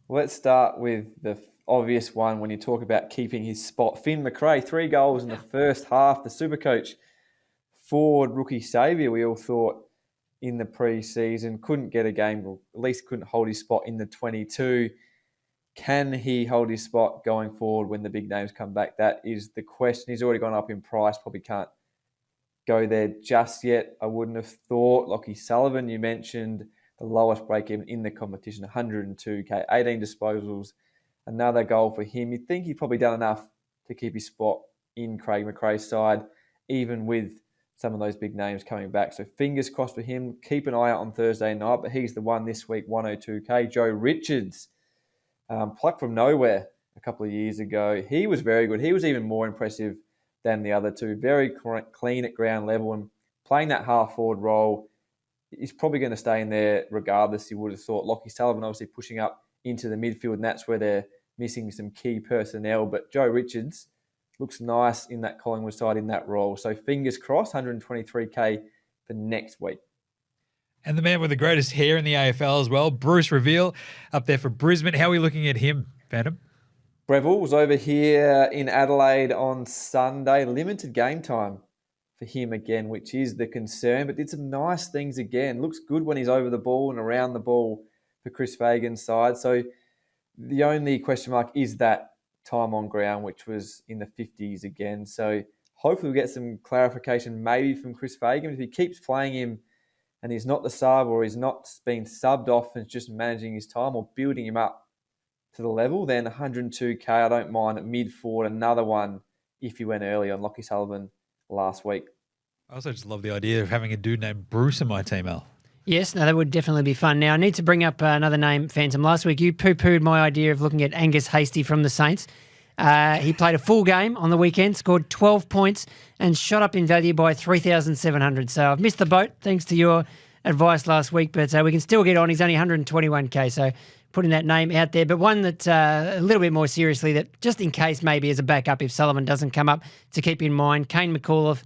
Let's start with the obvious one when you talk about keeping his spot. Finn McRae, 3 goals in the first half. The SuperCoach forward rookie saviour, we all thought, in the pre-season, couldn't get a game, or at least couldn't hold his spot in the 22. Can he hold his spot going forward when the big names come back? That is the question. He's already gone up in price, probably can't go there just yet. I wouldn't have thought. Lachie Sullivan, you mentioned, the lowest break-even in the competition, 102k, 18 disposals, another goal for him. You'd think he'd probably done enough to keep his spot in Craig McRae's side, even with some of those big names coming back. So fingers crossed for him. Keep an eye out on Thursday night, but he's the one this week, 102k. Joe Richards, plucked from nowhere a couple of years ago. He was very good. He was even more impressive than the other two. Very clean at ground level and playing that half-forward role. He's probably going to stay in there regardless, you would have thought. Lachie Sullivan obviously pushing up into the midfield, and that's where they're missing some key personnel. But Joe Richards looks nice in that Collingwood side in that role. So fingers crossed, 123k for next week. And the man with the greatest hair in the AFL as well, Bruce Reveal, up there for Brisbane. How are we looking at him, Phantom? Breville was over here in Adelaide on Sunday. Limited game time for him again, which is the concern, but did some nice things again. Looks good when he's over the ball and around the ball for Chris Fagan's side. So the only question mark is that time on ground, which was in the 50s again. So hopefully we'll get some clarification maybe from Chris Fagan. If he keeps playing him and he's not the sub, or he's not being subbed off and just managing his time or building him up to the level, then 102k, I don't mind at mid-forward, another one if he went early on Lachie Sullivan last week. I also just love the idea of having a dude named Bruce in my team, Al. Yes, no, that would definitely be fun. Now, I need to bring up another name, Phantom. Last week, you poo-pooed my idea of looking at Angus Hastie from the Saints. He played a full game on the weekend, scored 12 points, and shot up in value by 3,700. So I've missed the boat, thanks to your advice last week, but we can still get on. He's only 121k, so putting that name out there. But one that a little bit more seriously, that just in case maybe as a backup if Sullivan doesn't come up, to keep in mind, Kane McAuliffe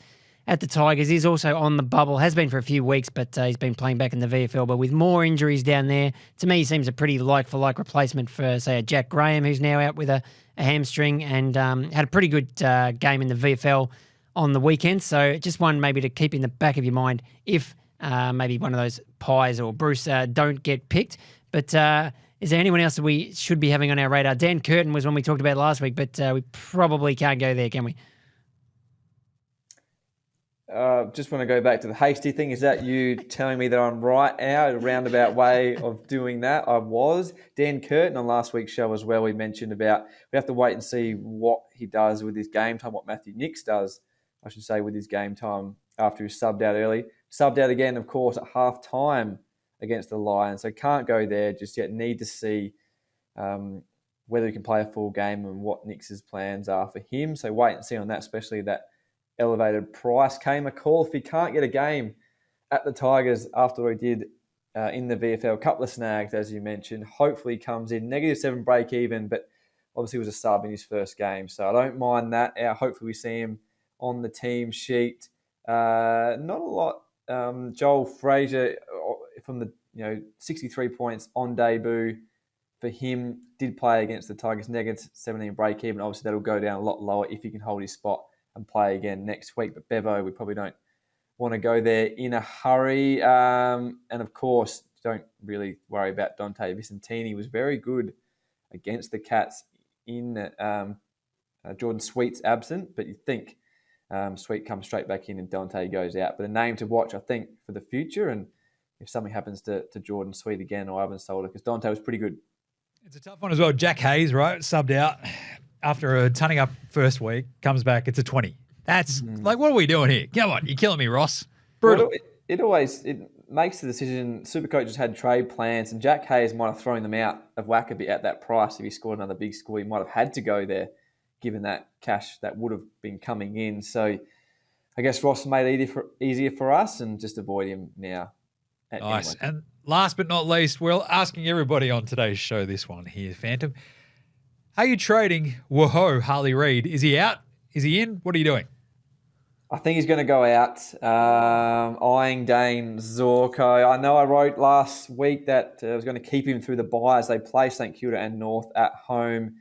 at the Tigers. He's also on the bubble, has been for a few weeks, but he's been playing back in the VFL. But with more injuries down there, to me, he seems a pretty like-for-like replacement for, say, a Jack Graham, who's now out with a hamstring, and had a pretty good game in the VFL on the weekend. So just one maybe to keep in the back of your mind if maybe one of those Pies or Bruce don't get picked. But is there anyone else that we should be having on our radar? Dan Curtin was one we talked about last week, but we probably can't go there, can we? Just want to go back to the Hasty thing. Is that you telling me that I'm right now, a roundabout way of doing that? I was. Dan Curtin on last week's show as well, we mentioned about we have to wait and see what he does with his game time, what Matthew Nicks does, I should say, with his game time after he was subbed out early. Subbed out again, of course, at half-time against the Lions. So can't go there just yet. Need to see whether he can play a full game and what Nicks' plans are for him. So wait and see on that, especially that elevated price. Came a call if he can't get a game at the Tigers after what he did in the VFL. A couple of snags, as you mentioned. Hopefully he comes in. -7 break even, but obviously was a sub in his first game. So I don't mind that. Hopefully we see him on the team sheet. Not a lot. Joel Frazier from the 63 points on debut for him, did play against the Tigers, -17 break even. Obviously that'll go down a lot lower if he can hold his spot and play again next week. But Bevo, we probably don't want to go there in a hurry. And of course, don't really worry about Dante Vicentini. He was very good against the Cats in Jordan Sweet's absent, but you think Sweet comes straight back in and Dante goes out. But a name to watch, I think, for the future. And if something happens to Jordan Sweet again or Ivan Solder, because Dante was pretty good. It's a tough one as well. Jack Hayes, right, subbed out after a tunning up first week, comes back, it's a 20. That's like, what are we doing here? Come on, you're killing me, Ross. Brutal. Well, it makes the decision. SuperCoach has had trade plans, and Jack Hayes might have thrown them out of whack a bit at that price. If he scored another big score, he might have had to go there, given that cash that would have been coming in. So I guess Ross made it easier for us and just avoid him now. Nice. Anyway. And last but not least, we're asking everybody on today's show this one here, Phantom. Are you trading Whoa Harley Reid? Is he out? Is he in? What are you doing? I think he's going to go out, eyeing Dayne Zorko. I know I wrote last week that I was going to keep him through the bye as they play St Kilda and North at home.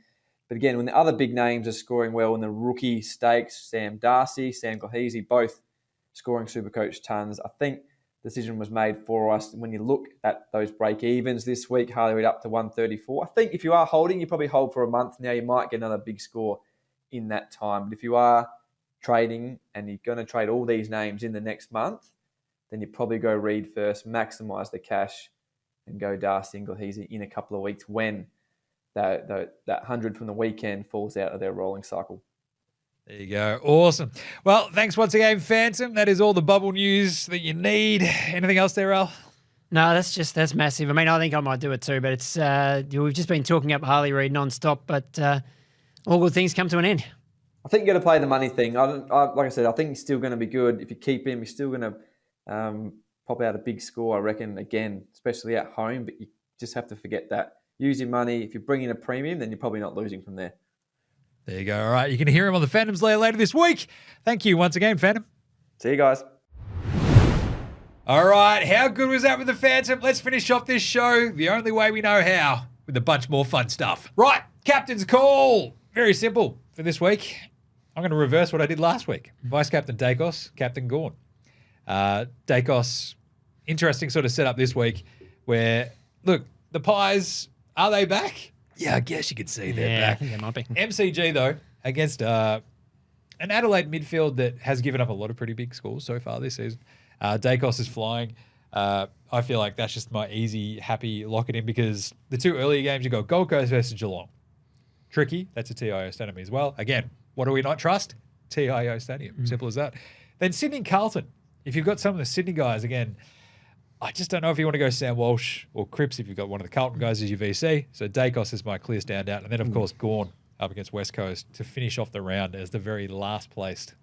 But again, when the other big names are scoring well in the rookie stakes, Sam Darcy, Sam Glahisi, both scoring SuperCoach tons, I think the decision was made for us. When you look at those break-evens this week, Harley Reid up to 134. I think if you are holding, you probably hold for a month now. You might get another big score in that time. But if you are trading and you're going to trade all these names in the next month, then you probably go Reid first, maximise the cash, and go Darcy and Glahisi in a couple of weeks when that 100 from the weekend falls out of their rolling cycle. There you go. Awesome. Well, thanks once again, Phantom. That is all the bubble news that you need. Anything else there, Al? No, that's massive. I mean, I think I might do it too, but it's we've just been talking up Harley Reid non-stop, but all good things come to an end. I think you got to play the money thing. Like I said, I think he's still going to be good. If you keep him, he's still going to pop out a big score, I reckon, again, especially at home. But you just have to forget that. Use your money. If you bring in a premium, then you're probably not losing from there. There you go. All right. You can hear him on the Phantom's Lair later this week. Thank you once again, Phantom. See you guys. All right. How good was that with the Phantom? Let's finish off this show the only way we know how, with a bunch more fun stuff. Right. Captain's call. Very simple for this week. I'm going to reverse what I did last week. Vice Captain Dacos, Captain Gawn. Dacos, interesting sort of setup this week where, look, the Pies, are they back? Yeah, I guess you could see they're back. I think they might be. MCG, though, against an Adelaide midfield that has given up a lot of pretty big scores so far this season. Dacos is flying. I feel like that's just my easy, happy lock it in because the two earlier games, you got Gold Coast versus Geelong. Tricky. That's a TIO stadium as well. Again, what do we not trust? TIO stadium. Simple as that. Then Sydney and Carlton. If you've got some of the Sydney guys, again, I just don't know if you want to go Sam Walsh or Cripps if you've got one of the Carlton guys as your VC. So Dacos is my clear standout. And then, of course, Gawn up against West Coast to finish off the round as the very last placed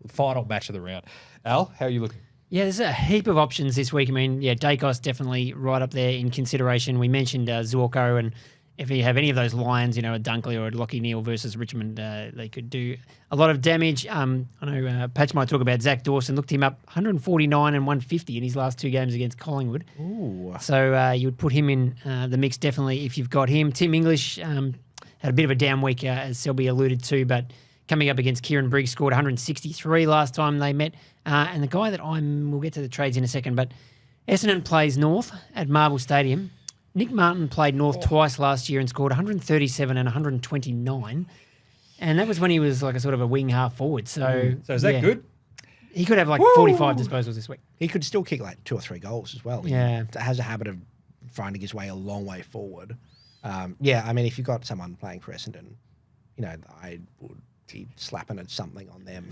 final match of the round. Al, how are you looking? Yeah, there's a heap of options this week. I mean, yeah, Dacos definitely right up there in consideration. We mentioned Zorko, and if you have any of those Lions, a Dunkley or a Lockie Neal versus Richmond, they could do a lot of damage. I know Patch might talk about Zach Dawson. Looked him up 149 and 150 in his last two games against Collingwood. Ooh. So you would put him in the mix definitely if you've got him. Tim English had a bit of a down week, as Selby alluded to, but coming up against Kieran Briggs, scored 163 last time they met. And the guy that we'll get to the trades in a second, but Essendon plays North at Marvel Stadium. Nick Martin played North twice last year and scored 137 and 129. And that was when he was like a sort of a wing half forward. So is that good? He could have like 45 disposals this week. He could still kick like 2 or 3 goals as well. Yeah. He has a habit of finding his way a long way forward. Yeah, I mean, if you've got someone playing for Essendon, I would be slapping at something on them.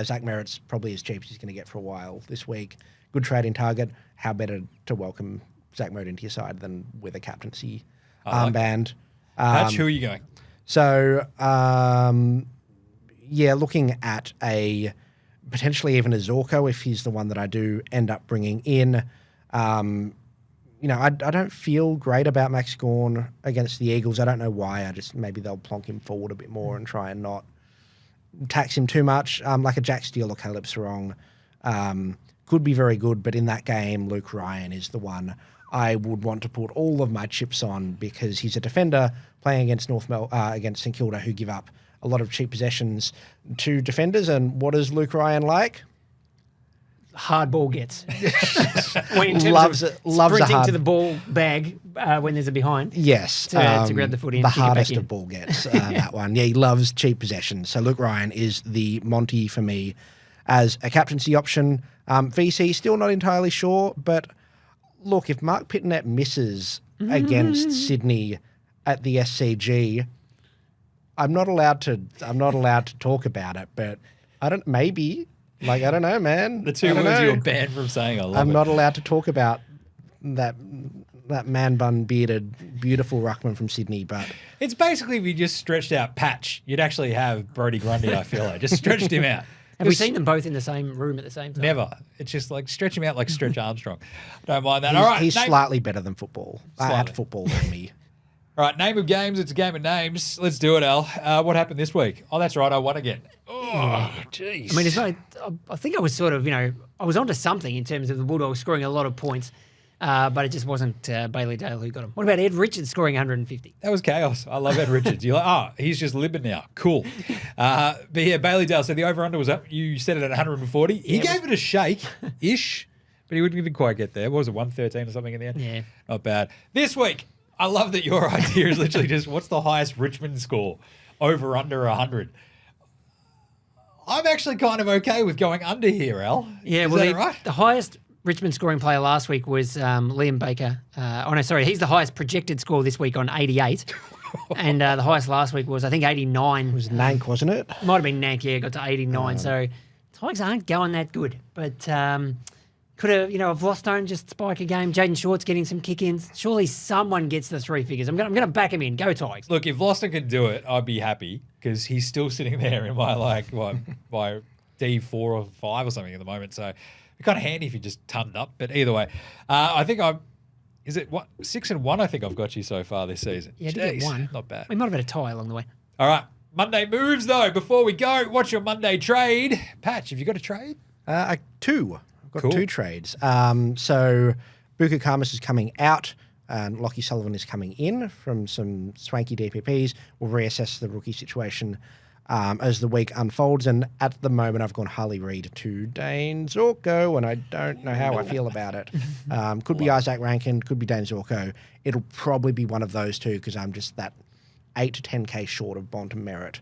Zach Merritt's probably as cheap as he's going to get for a while this week. Good trading target. How better to welcome Zach Merritt into your side than with a captaincy armband. Patch, who are you going? So, looking at potentially even a Zorko if he's the one that I do end up bringing in. I don't feel great about Max Gawn against the Eagles. I don't know why. Maybe they'll plonk him forward a bit more and try and not tax him too much. Like a Jack Steele or Caleb Sarong could be very good, but in that game, Luke Ryan is the one I would want to put all of my chips on because he's a defender playing against against St Kilda, who give up a lot of cheap possessions to defenders. And what is Luke Ryan like? Hard ball gets. Loves sprinting to the ball bag when there's a behind. Yes. To grab the footy and the kick hardest it back of ball gets, that one. Yeah, he loves cheap possessions. So Luke Ryan is the Monty for me as a captaincy option. VC, still not entirely sure, but look, if Mark Pittonet misses against Sydney at the SCG, I'm not allowed to talk about it, but I don't know, man. The two words you were banned from saying, I'm not allowed to talk about that man bun bearded, beautiful ruckman from Sydney, but it's basically if you just stretched out Patch, you'd actually have Brodie Grundy, I feel like. Just stretched him out. Have we seen them both in the same room at the same time? Never. It's just like stretch him out like Stretch Armstrong. Don't mind that. All right. He's slightly better than football. At football than me. All right, name of games. It's a game of names. Let's do it, Al. What happened this week? Oh, that's right. I won again. Oh, jeez. I mean, I think I was sort of, I was onto something in terms of the Bulldogs scoring a lot of points, but it just wasn't Bailey Dale who got them. What about Ed Richards scoring 150? That was chaos. I love Ed Richards. You're like, he's just limping now. Cool. But yeah, Bailey Dale. So the over-under was up. You set it at 140. He gave it a shake-ish, but he didn't quite get there. What was it, 113 or something in the end? Yeah. Not bad. This week, I love that your idea is literally just what's the highest Richmond score? Over, under 100. I'm actually kind of okay with going under here, Al. Yeah, right? The highest Richmond scoring player last week was Liam Baker. He's the highest projected score this week on 88. And the highest last week was, I think, 89. It was Nank, wasn't it? Might have been Nank, yeah, got to 89. So Tigers aren't going that good. But could have, if Vostone just spike a game, Jaden Short's getting some kick-ins. Surely someone gets the three figures. I'm going to back him in. Go Tigers. Look, if Vostone can do it, I'd be happy because he's still sitting there in my my D4 or 5 or something at the moment. So it's kind of handy if you just turned up. But either way, I think is it 6-1? I think I've got you so far this season. Yeah, I did get one. Not bad. We might have had a tie along the way. All right. Monday moves, though. Before we go, what's your Monday trade? Patch, have you got a trade? Two. I've got two trades. So Buka Khamis is coming out and Lockie Sullivan is coming in from some swanky DPPs. We'll reassess the rookie situation as the week unfolds. And at the moment, I've gone Harley Reid to Dayne Zorko, and I don't know how I feel about it. Could be Isaac Rankin, could be Dayne Zorko. It'll probably be one of those two because I'm just that 8 to 10K short of Bond and Merritt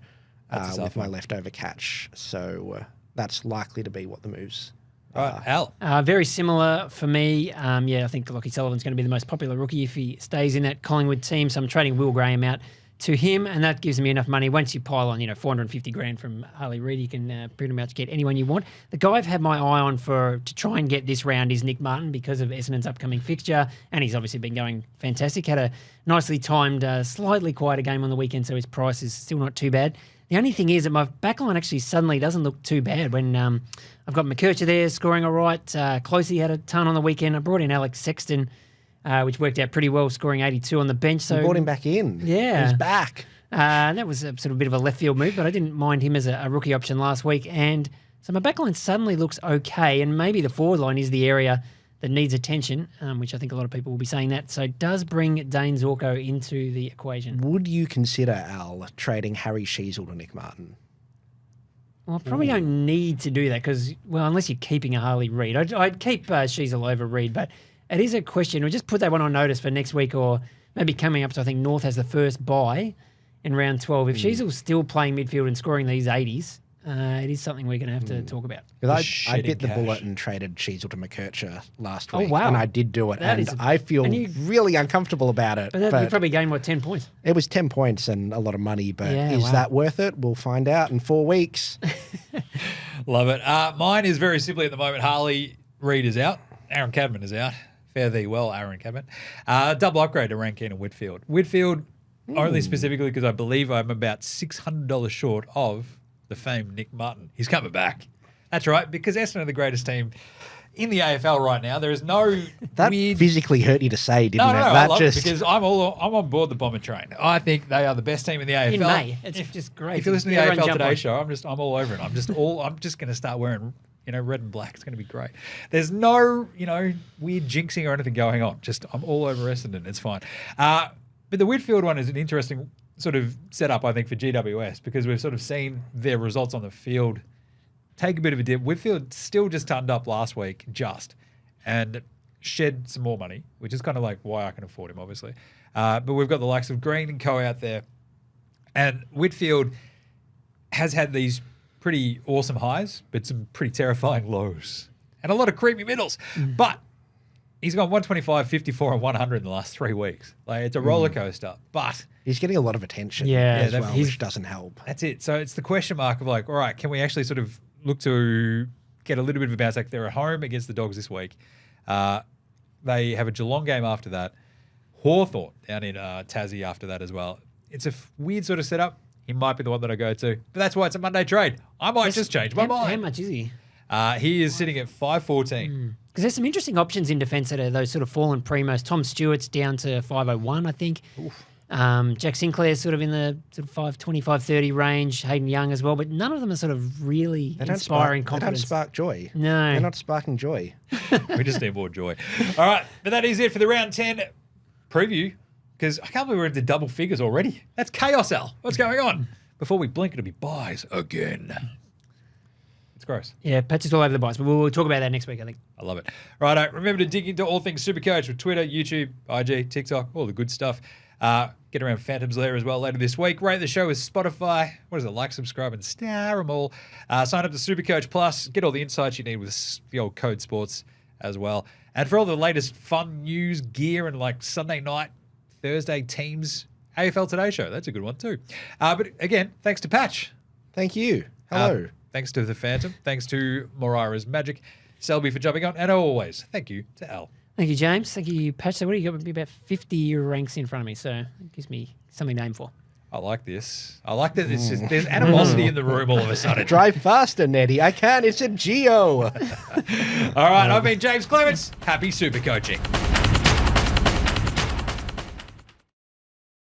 with my leftover catch. So that's likely to be what the moves are. Al? Very similar for me. I think Lockie Sullivan's going to be the most popular rookie if he stays in that Collingwood team. So I'm trading Will Graham out to him, and that gives me enough money. Once you pile on, $450,000 from Harley Reid, you can pretty much get anyone you want. The guy I've had my eye on to try and get this round is Nick Martin because of Essendon's upcoming fixture, and he's obviously been going fantastic. Had a nicely timed, slightly quieter game on the weekend, so his price is still not too bad. The only thing is that my backline actually suddenly doesn't look too bad when I've got McKercher there scoring all right. Closey had a ton on the weekend. I brought in Alex Sexton, which worked out pretty well, scoring 82 on the bench. So you brought him back in. Yeah. He's back. That was a sort of bit of a left field move, but I didn't mind him as a rookie option last week. And so my backline suddenly looks okay, and maybe the forward line is the area that needs attention, which I think a lot of people will be saying that. So it does bring Dayne Zorko into the equation. Would you consider, Al, trading Harry Sheezel to Nick Martin? Well, I probably don't need to do that because, unless you're keeping a Harley Reid. I'd keep Sheezel over Reid, but it is a question. We'll just put that one on notice for next week or maybe coming up. So I think North has the first bye in round 12. If Sheezel's still playing midfield and scoring these 80s, it is something we're going to have to talk about. I bit the bullet and traded Sheezel to McKercher last week. Oh, wow. And I did do it. I feel really uncomfortable about it. But you probably gained, 10 points? It was 10 points and a lot of money, but is that worth it? We'll find out in 4 weeks. Love it. Mine is very simply at the moment, Harley Reid is out. Aaron Cadman is out. Fare thee well, Aaron Cadman. Double upgrade to Rankine and Whitfield. Whitfield only specifically because I believe I'm about $600 short of the famed Nick Martin. He's coming back. That's right, because Essendon are the greatest team in the AFL right now. There is no That weird... physically hurt you to say, didn't it? No, I That love just it because I'm on board the Bomber train. I think they are the best team in the AFL. In May, it's just great. If you listen to the Everyone AFL jump Today on. show, I'm all over it. I'm just going to start wearing, red and black. It's going to be great. There's no, weird jinxing or anything going on. Just I'm all over Essendon. It's fine. But the Whitfield one is an interesting sort of setup, I think, for GWS because we've sort of seen their results on the field take a bit of a dip. Whitfield still just turned up last week, and shed some more money, which is kind of like why I can afford him, obviously. But we've got the likes of Green and Co out there. And Whitfield has had these pretty awesome highs, but some pretty terrifying lows. And a lot of creepy middles. But he's gone 125, 54, and 100 in the last 3 weeks. Like, it's a roller coaster. But he's getting a lot of attention Yeah, as well, which doesn't help. that's it. So it's the question mark of like, all right, can we actually sort of look to get a little bit of a bounce? Like they're at home against the Dogs this week. They have a Geelong game after that. Hawthorn down in Tassie after that as well. It's a weird sort of setup. He might be the one that I go to. But that's why it's a Monday trade. I might just change my How mind. much is he? He is sitting at 514. Because there's some interesting options in defence that are those sort of fallen primos. Tom Stewart's down to 501, I think. Jack Sinclair's sort of in the sort of 520, 530 range. Hayden Young as well. But none of them are sort of really inspiring confidence. They don't spark joy. No. They're not sparking joy. We just need more joy. All right. But that is it for the round 10 preview. Because I can't believe we're into double figures already. That's chaos, Al. What's going on? Before we blink, it'll be buys again. It's gross. Yeah, patches all over the buys. But we'll talk about that next week, I think. I love it. Righto. Remember to dig into all things SuperCoach with Twitter, YouTube, IG, TikTok, all the good stuff. Get around Phantoms there as well later this week. Rate the show with Spotify. What is it? Like, subscribe, and star them all. Sign up to SuperCoach Plus. Get all the insights you need with the old Code Sports as well. And for all the latest fun news, gear, and like Sunday night, Thursday teams, AFL Today show. That's a good one too. But again, thanks to Patch. Thank you. Hello. Thanks to the Phantom. Thanks to Moreira's Magic. Selby for jumping on. And always, thank you to Al. Thank you, James. Thank you, Patch. So what do you got? Maybe about 50 ranks in front of me, so it gives me something to aim for. I like this. I like that. There's animosity in the room all of a sudden. Drive faster, Nettie. I can't. It's a Geo. All right. I've been Jaymz Clements. Happy super coaching.